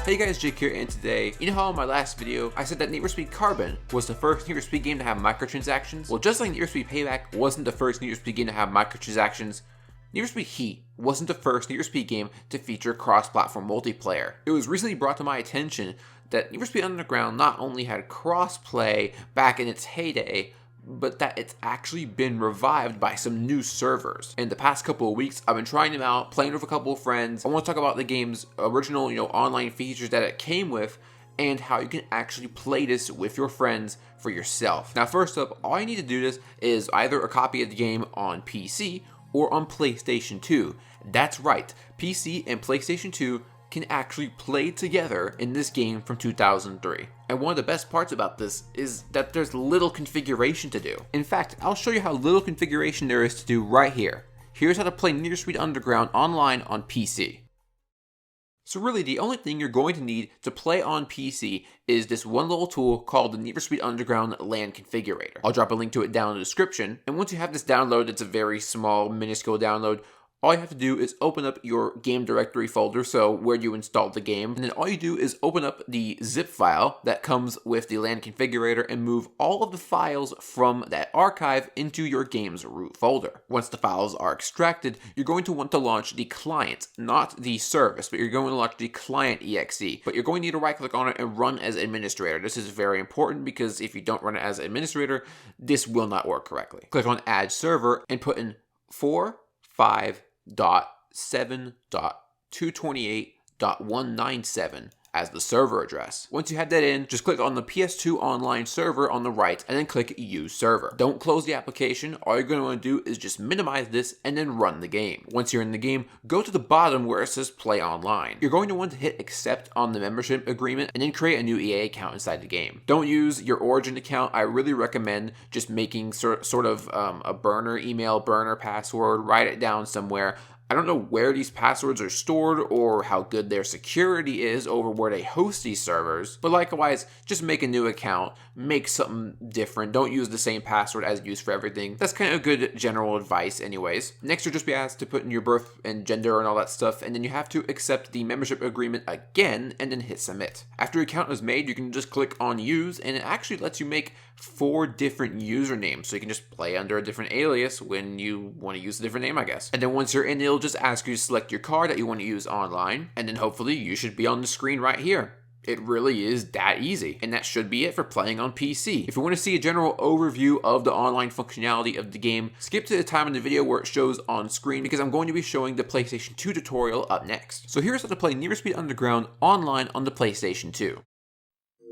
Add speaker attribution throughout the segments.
Speaker 1: Hey guys, Jake here, and today, you know how in my last video, I said that Need for Speed Carbon was the first Need for Speed game to have microtransactions? Well, just like Need for Speed Payback wasn't the first Need for Speed game to have microtransactions, Need for Speed Heat wasn't the first Need for Speed game to feature cross-platform multiplayer. It was recently brought to my attention that Need for Speed Underground not only had cross-play back in its heyday, but that it's actually been revived by some new servers. In the past couple of weeks, I've been trying them out, playing with a couple of friends. I want to talk about the game's original, online features that it came with, and how you can actually play this with your friends for yourself. Now, first up, all you need to do this is either a copy of the game on PC or on PlayStation 2. That's right, PC and PlayStation 2 can actually play together in this game from 2003. And one of the best parts about this is that there's little configuration to do. In fact, I'll show you how little configuration there is to do right here. Here's how to play Need for Speed Underground online on PC. So really, the only thing you're going to need to play on PC is this one little tool called the Need for Speed Underground LAN Configurator. I'll drop a link to it down in the description, and once you have this downloaded, it's a very small, minuscule download. All you have to do is open up your game directory folder, so where you installed the game, and then all you do is open up the zip file that comes with the LAN configurator and move all of the files from that archive into your game's root folder. Once the files are extracted, you're going to want to launch the client, not the service, but you're going to launch the client exe. But you're going to need to right click on it and run as administrator. This is very important because if you don't run it as administrator, this will not work correctly. Click on add server and put in 4.5.7.228.197 as the server address. Once you have that in, just click on the PS2 online server on the right and then click use server. Don't close the application. All you're going to want to do is just minimize this and then run the game. Once you're in the game, go to the bottom where it says play online. You're going to want to hit accept on the membership agreement and then create a new EA account inside the game. Don't use your Origin account. I really recommend just making sort of a burner email, burner password, write it down somewhere. I don't know where these passwords are stored or how good their security is over where they host these servers, but likewise, just make a new account, make something different. Don't use the same password as used for everything. That's kind of good general advice anyways. Next, you'll just be asked to put in your birth and gender and all that stuff, and then you have to accept the membership agreement again and then hit submit. After your account is made, you can just click on use, and it actually lets you make 4 different usernames, so you can just play under a different alias when you want to use a different name, I guess. And then once you're in, it'll just ask you to select your card that you want to use online, and then hopefully you should be on the screen right here. It really is that easy, and that should be it for playing on PC. If you want to see a general overview of the online functionality of the game, skip to the time in the video where it shows on screen because I'm going to be showing the PlayStation 2 tutorial up next. So here's how to play Need for Speed Underground online on the PlayStation 2.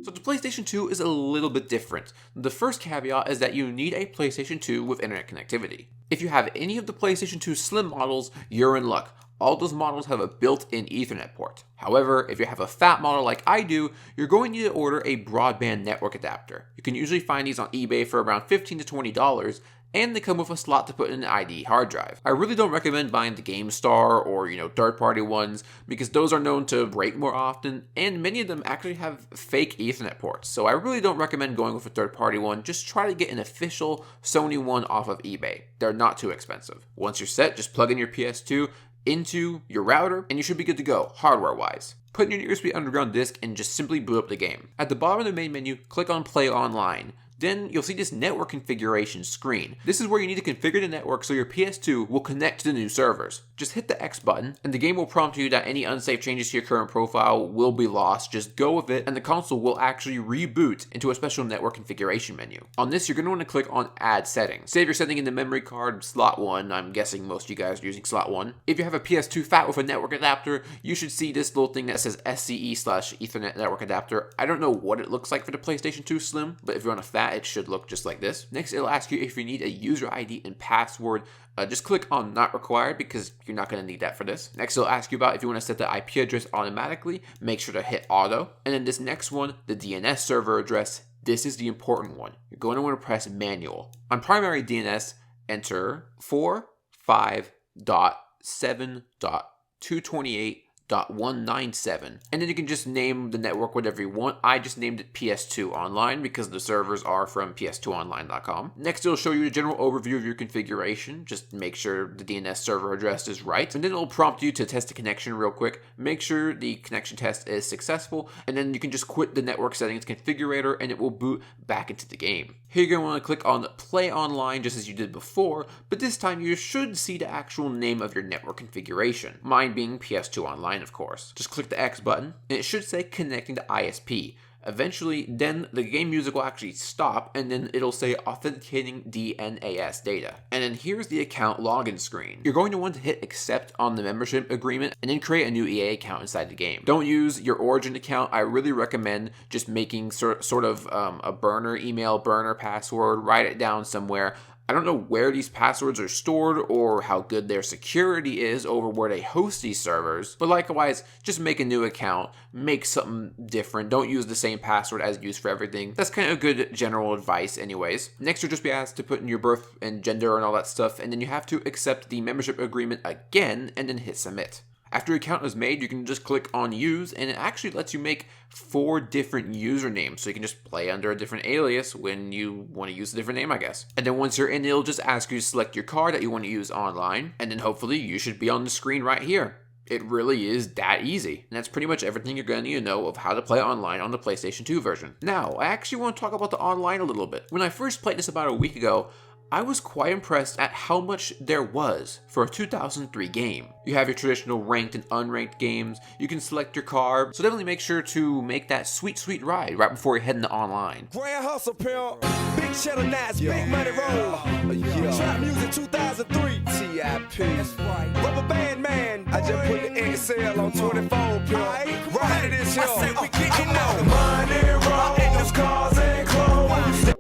Speaker 1: So the PlayStation 2 is a little bit different. The first caveat is that you need a PlayStation 2 with internet connectivity. If you have any of the PlayStation 2 Slim models, you're in luck. All those models have a built-in Ethernet port. However, if you have a fat model like I do, you're going to need to order a broadband network adapter. You can usually find these on eBay for around $15 to $20, and they come with a slot to put in an ID hard drive. I really don't recommend buying the GameStar or, third-party ones because those are known to break more often, and many of them actually have fake Ethernet ports. So I really don't recommend going with a third-party one. Just try to get an official Sony one off of eBay. They're not too expensive. Once you're set, just plug in your PS2 into your router, and you should be good to go, hardware-wise. Put in your Need for Speed Underground disc and just simply boot up the game. At the bottom of the main menu, click on Play Online. Then you'll see this network configuration screen. This is where you need to configure the network so your PS2 will connect to the new servers. Just hit the X button, and the game will prompt you that any unsafe changes to your current profile will be lost. Just go with it, and the console will actually reboot into a special network configuration menu. On this, you're going to want to click on Add Settings. Say if you're setting in the memory card slot 1, I'm guessing most of you guys are using slot 1. If you have a PS2 fat with a network adapter, you should see this little thing that says SCE/Ethernet network adapter. I don't know what it looks like for the PlayStation 2 Slim, but if you're on a fat, it should look just like this. Next, it'll ask you if you need a user ID and password. Just click on not required because you're not going to need that for this. Next, it'll ask you about if you want to set the IP address automatically. Make sure to hit auto. And then this next one, the DNS server address. This is the important one. You're going to want to press manual. On primary DNS, enter 4.5.7.228 .197, and then you can just name the network whatever you want. I just named it PS2 Online because the servers are from ps2online.com. Next, it'll show you a general overview of your configuration. Just make sure the DNS server address is right, and then it'll prompt you to test the connection real quick. Make sure the connection test is successful, and then you can just quit the network settings configurator and it will boot back into the game. Here you're going to want to click on Play Online just as you did before, but this time you should see the actual name of your network configuration. Mine being PS2 Online, of course. Just click the X button, and it should say connecting to ISP. Eventually, then the game music will actually stop, and then it'll say authenticating DNAS data. And then here's the account login screen. You're going to want to hit accept on the membership agreement, and then create a new EA account inside the game. Don't use your Origin account. I really recommend just making sort of a burner email, burner password, write it down somewhere. I don't know where these passwords are stored or how good their security is over where they host these servers, but likewise, just make a new account, make something different, don't use the same password as used for everything. That's kind of good general advice anyways. Next, you'll just be asked to put in your birth and gender and all that stuff, and then you have to accept the membership agreement again, and then hit submit. After your account is made, you can just click on use, and it actually lets you make 4 different usernames, so you can just play under a different alias when you want to use a different name, I guess. And then once you're in, it'll just ask you to select your card that you want to use online, and then hopefully you should be on the screen right here. It really is that easy. And that's pretty much everything you're going to need to know of how to play online on the PlayStation 2 version. Now, I actually want to talk about the online a little bit. When I first played this about a week ago, I was quite impressed at how much there was for a 2003 game. You have your traditional ranked and unranked games, you can select your car, so definitely make sure to make that sweet ride right before you're heading to online.
Speaker 2: Grand hustle, pimp. Big cheddar nights, big money roll. Trap music 2003. TIP. That's right. Rubber band man. I just put the XL on 24, pimp. Right it is here. I say we getting money roll. Those cars and clothes.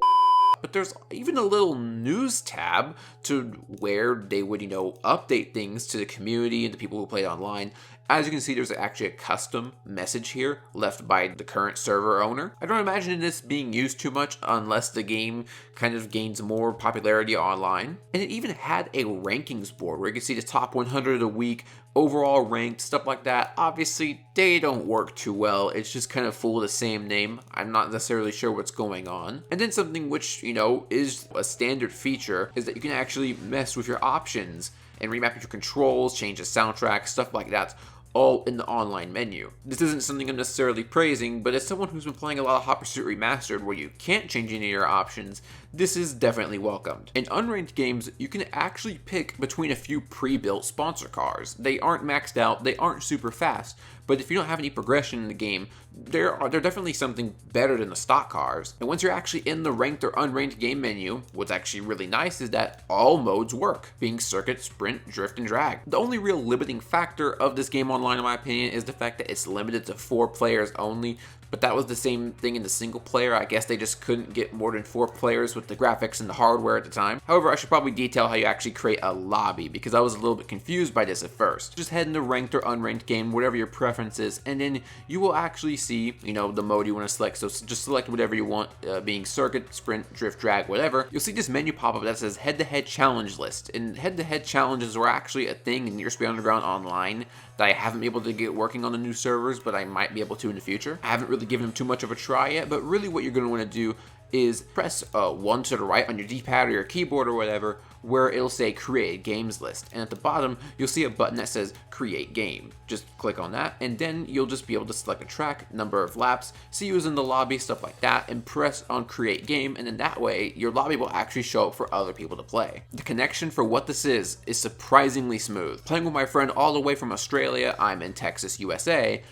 Speaker 1: But there's even a little news tab to where they would, update things to the community and the people who played online. As you can see, there's actually a custom message here left by the current server owner. I don't imagine this being used too much unless the game kind of gains more popularity online. And it even had a rankings board where you can see the top 100 of the week, overall ranked, stuff like that. Obviously, they don't work too well. It's just kind of full of the same name. I'm not necessarily sure what's going on. And then something which, is a standard feature is that you can actually mess with your options and remap your controls, change the soundtrack, stuff like that, all in the online menu. This isn't something I'm necessarily praising, but as someone who's been playing a lot of Hot Pursuit Remastered where you can't change any of your options, this is definitely welcomed. In unranked games, you can actually pick between a few pre-built sponsor cars. They aren't maxed out, they aren't super fast, but if you don't have any progression in the game, they're definitely something better than the stock cars. And once you're actually in the ranked or unranked game menu, what's actually really nice is that all modes work, being circuit, sprint, drift, and drag. The only real limiting factor of this game online, in my opinion, is the fact that it's limited to 4 players only. But that was the same thing in the single player. I guess they just couldn't get more than 4 players with the graphics and the hardware at the time. However, I should probably detail how you actually create a lobby, because I was a little bit confused by this at first. Just head into ranked or unranked game, whatever your preference is, and then you will actually see, the mode you want to select. So just select whatever you want, being circuit, sprint, drift, drag, whatever. You'll see this menu pop up that says head-to-head challenge list. And head-to-head challenges were actually a thing in NFS Underground Online that I haven't been able to get working on the new servers, but I might be able to in the future. I haven't really given them too much of a try yet, but really what you're going to want to do is press 1 to the right on your D-pad or your keyboard or whatever, where it'll say create games list, and at the bottom you'll see a button that says create game. Just click on that, and then you'll just be able to select a track, number of laps, see who's in the lobby, stuff like that, and press on create game, and then that way your lobby will actually show up for other people to play. The connection for what this is surprisingly smooth. Playing with my friend all the way from Australia, I'm in Texas, USA,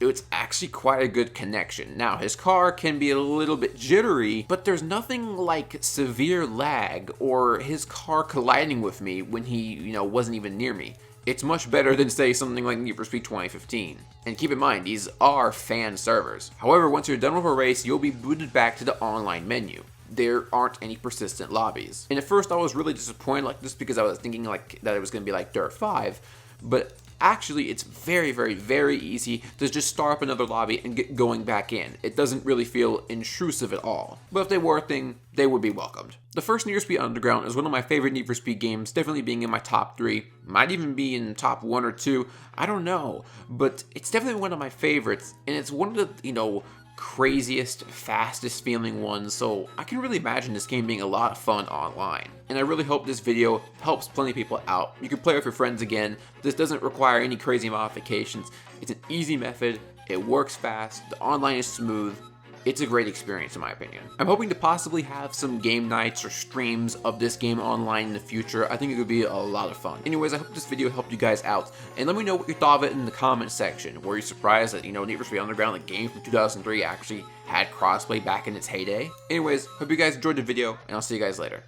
Speaker 1: it's actually quite a good connection. Now, his car can be a little bit jittery, but there's nothing like severe lag or his car colliding with me when he, wasn't even near me. It's much better than, say, something like Need for Speed 2015. And keep in mind, these are fan servers. However, once you're done with a race, you'll be booted back to the online menu. There aren't any persistent lobbies. And at first, I was really disappointed like this because I was thinking that it was going to be like Dirt 5, but Actually, it's very, very easy to just start up another lobby and get going back in. It doesn't really feel intrusive at all. But if they were a thing, they would be welcomed. The first Need for Speed Underground is one of my favorite Need for Speed games, definitely being in my top 3, might even be in top 1 or 2, I don't know, but it's definitely one of my favorites, and it's one of the, craziest, fastest feeling ones, so I can really imagine this game being a lot of fun online. And I really hope this video helps plenty of people out. You can play with your friends again. This doesn't require any crazy modifications. It's an easy method, it works fast, the online is smooth. It's a great experience in my opinion. I'm hoping to possibly have some game nights or streams of this game online in the future. I think it would be a lot of fun. Anyways, I hope this video helped you guys out, and let me know what you thought of it in the comment section. Were you surprised that, Need for Speed Underground, the game from 2003, actually had crossplay back in its heyday? Anyways, hope you guys enjoyed the video, and I'll see you guys later.